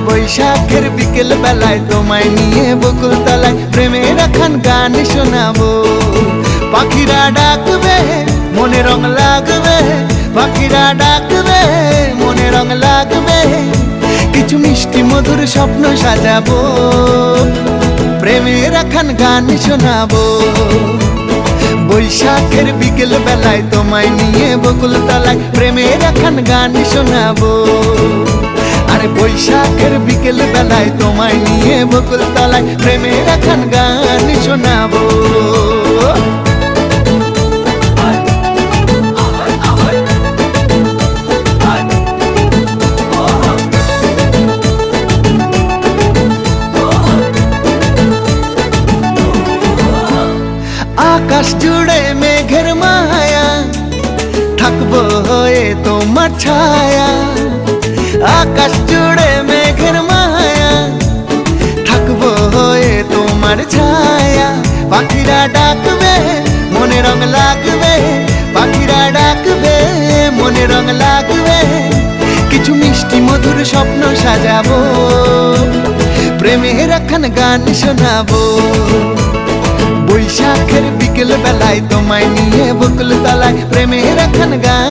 বৈশাখের বিকেল বেলায় তোমায় নিয়ে বকুল তলায় প্রেমের একখান গান শোনাবো। পাখিরা ডাকবে মনে রং লাগবে, পাখিরা ডাকবে মনে রং লাগবে, কিছু মিষ্টি মধুর স্বপ্ন সাজাবো, প্রেমের একখান গান শোনাবো। বৈশাখের বিকেল বেলায় তোমায় নিয়ে বকুল তলায় প্রেমের একখান গান শোনাবো। আরে বৈশাখের বিকেল বেলায় তোমায় নিয়ে বকুল তলায় প্রেমের একখান গান শোনাবো। আকাশ জুড়ে মেঘের মায়া, থাকবো হয়ে তোমার ছায়া। আকাশ জুড়ে মেঘের মায়া, থাকবো হয়ে তোমার ছায়া। পাখিরা ডাকবে মনে রং লাগবে, পাখিরা ডাকবে মনে রং লাগবে, কিছু মিষ্টি মধুর স্বপ্ন সাজাবো, প্রেমের একখান গান শোনাবো। বৈশাখের বিকেল বেলায় তোমায় নিয়ে বকুল তলায় প্রেমের একখান গান।